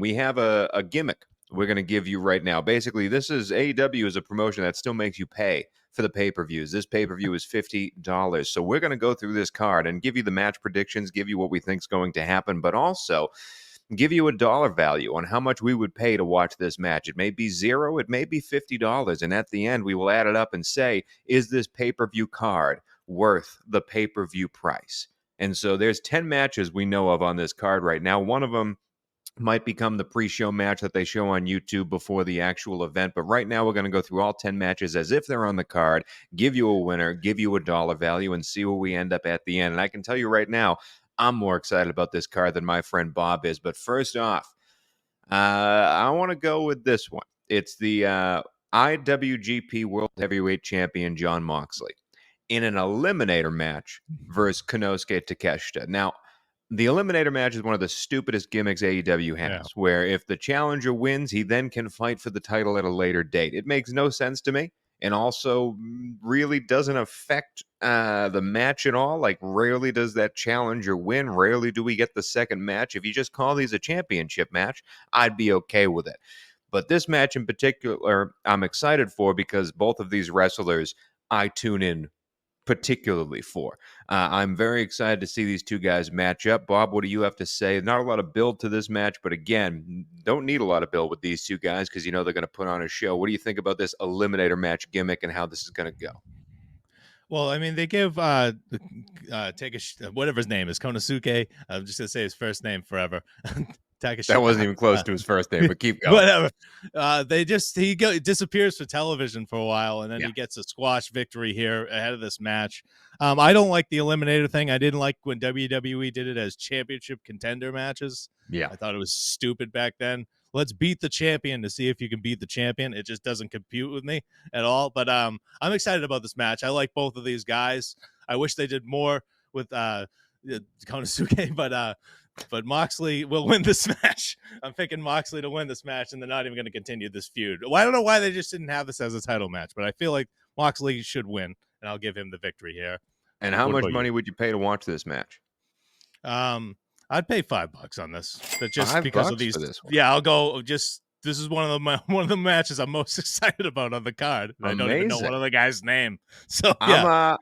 we have a gimmick we're going to give you right now. Basically, this is AEW is a promotion that still makes you pay for the pay-per-views. This pay-per-view is $50. So we're going to go through this card and give you the match predictions, give you what we think is going to happen, but also give you a dollar value on how much we would pay to watch this match. It may be zero, it may be $50. And at the end, we will add it up and say, is this pay-per-view card worth the pay-per-view price? And so there's 10 matches we know of on this card right now. One of them might become the pre-show match that they show on YouTube before the actual event. But right now, we're going to go through all 10 matches as if they're on the card, give you a winner, give you a dollar value, and see where we end up at the end. And I can tell you right now, I'm more excited about this card than my friend Bob is. But first off, I want to go with this one. It's the IWGP World Heavyweight Champion Jon Moxley in an eliminator match versus Konosuke Takeshita. Now, the eliminator match is one of the stupidest gimmicks AEW has, where if the challenger wins, he then can fight for the title at a later date. It makes no sense to me, and also really doesn't affect the match at all. Like, rarely does that challenger win. Rarely do we get the second match. If you just call these a championship match, I'd be okay with it. But this match in particular, I'm excited for because both of these wrestlers I tune in particularly for. I'm very excited to see these two guys match up. Bob, what do you have to say? Not a lot of build to this match, but again, don't need a lot of build with these two guys because you know they're going to put on a show. What do you think about this eliminator match gimmick and how this is going to go? Well, I mean, they give whatever his name is, Konosuke. I'm just gonna say his first name forever. Takeshita. That wasn't even close to his first name, but keep going. Whatever. He disappears for television for a while, and then he gets a squash victory here ahead of this match. I don't like the eliminator thing. I didn't like when WWE did it as championship contender matches. Yeah, I thought it was stupid back then. Let's beat the champion to see if you can beat the champion. It just doesn't compute with me at all. But I'm excited about this match. I like both of these guys. I wish they did more with Konosuke, but Moxley will win this match. I'm picking Moxley to win this match, and they're not even going to continue this feud. Well, I don't know why they just didn't have this as a title match, but I feel like Moxley should win, and I'll give him the victory here. And how much money would you pay to watch this match? I'd pay $5 on this, but just $5 because of these. Yeah, I'll go. This is one of the matches I'm most excited about on the card. I don't even know one of the guys' name. So yeah.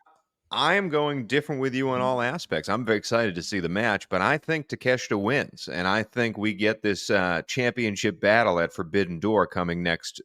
I am going different with you on all aspects. I'm very excited to see the match, but I think Takeshita wins, and I think we get this championship battle at Forbidden Door coming next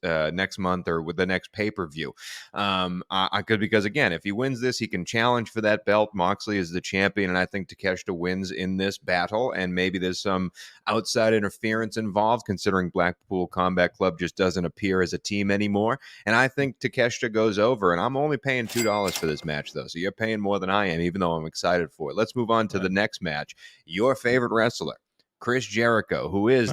month or with the next pay-per-view. I could, because again, if he wins this, he can challenge for that belt. Moxley is the champion, and I think Takeshita wins in this battle, and maybe there's some outside interference involved, considering Blackpool Combat Club just doesn't appear as a team anymore. And I think Takeshita goes over, and I'm only paying $2 for this match, though, so you're paying more than I am, even though I'm excited for it. Let's move on to the next match. Your favorite wrestler, Chris Jericho, who is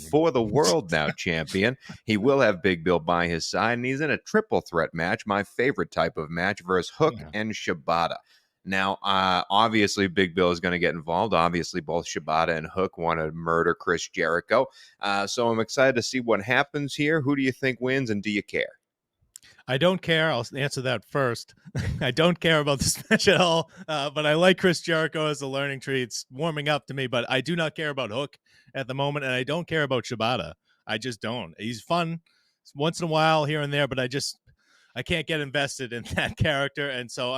For the World Now champion. He will have Big Bill by his side, and he's in a triple threat match, my favorite type of match, versus Hook and Shibata. Now, obviously, Big Bill is going to get involved. Obviously, both Shibata and Hook want to murder Chris Jericho. So I'm excited to see what happens here. Who do you think wins, and do you care? I don't care. I'll answer that first. I don't care about this match at all, but I like Chris Jericho as a learning tree. It's warming up to me, but I do not care about Hook at the moment, and I don't care about Shibata. I just don't. He's fun once in a while here and there, but I can't get invested in that character, and so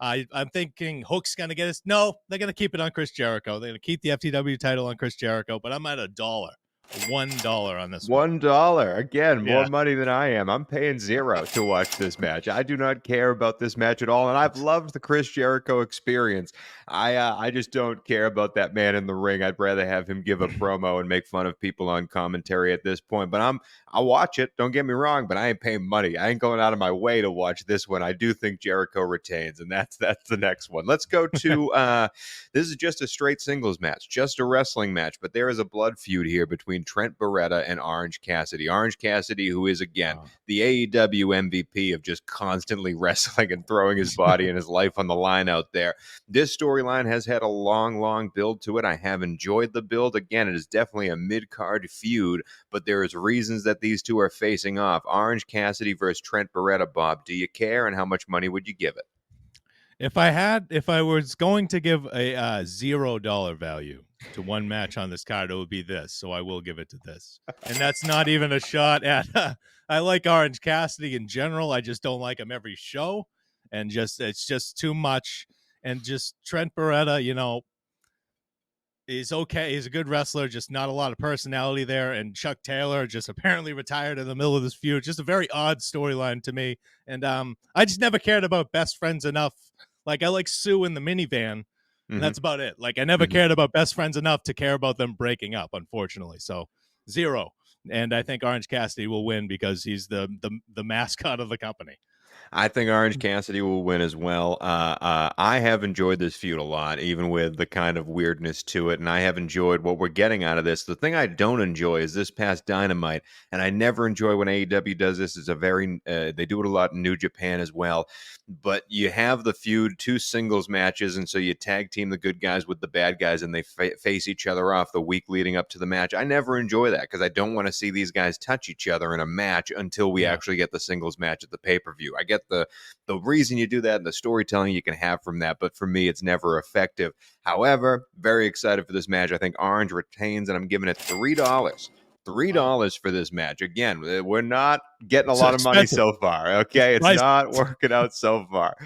I'm thinking Hook's going to get us. No, they're going to keep it on Chris Jericho. They're going to keep the FTW title on Chris Jericho, but I'm at $1 on this one. $1. Again, more money than I am. I'm paying $0 to watch this match. I do not care about this match at all, and I've loved the Chris Jericho experience. I just don't care about that man in the ring. I'd rather have him give a promo and make fun of people on commentary at this point. But I'll watch it. Don't get me wrong, but I ain't paying money. I ain't going out of my way to watch this one. I do think Jericho retains, and that's the next one. Let's go to this is just a straight singles match, just a wrestling match, but there is a blood feud here between Trent Beretta and Orange Cassidy. Orange Cassidy, who is, again, the AEW MVP of just constantly wrestling and throwing his body and his life on the line out there. This storyline has had a long build to it. I have enjoyed the build. Again, it is definitely a mid-card feud, but there is reasons that these two are facing off. Orange Cassidy versus Trent Beretta. Bob, do you care, and how much money would you give it? If I was going to give a $0 value to one match on this card, it would be this. So I will give it to this, and that's not even a shot at. I like Orange Cassidy in general. I just don't like him every show, and it's just too much. And just Trent Beretta, is okay. He's a good wrestler, just not a lot of personality there. And Chuck Taylor just apparently retired in the middle of this feud. Just a very odd storyline to me. And I just never cared about Best Friends enough. Like I like Sue in the minivan, and Hmm. that's about it. Like I never Hmm. cared about Best Friends enough to care about them breaking up, unfortunately. So 0. And I think Orange Cassidy will win because he's the mascot of the company. I think Orange Cassidy will win as well. I have enjoyed this feud a lot, even with the kind of weirdness to it, and I have enjoyed what we're getting out of this. The thing I don't enjoy is this past Dynamite, and I never enjoy when AEW does this. It's a very they do it a lot in New Japan as well. But you have the feud, 2 singles matches, and so you tag team the good guys with the bad guys, and they face each other off the week leading up to the match. I never enjoy that because I don't want to see these guys touch each other in a match until we Yeah. actually get the singles match at the pay per view. I get the reason you do that and the storytelling you can have from that, but for me, it's never effective. However, very excited for this match. I think Orange retains, and I'm giving it $3. Three Wow. dollars for this match. Again, we're not getting a It's lot of money expensive. so far. It's Okay, it's pricey. not working out so far.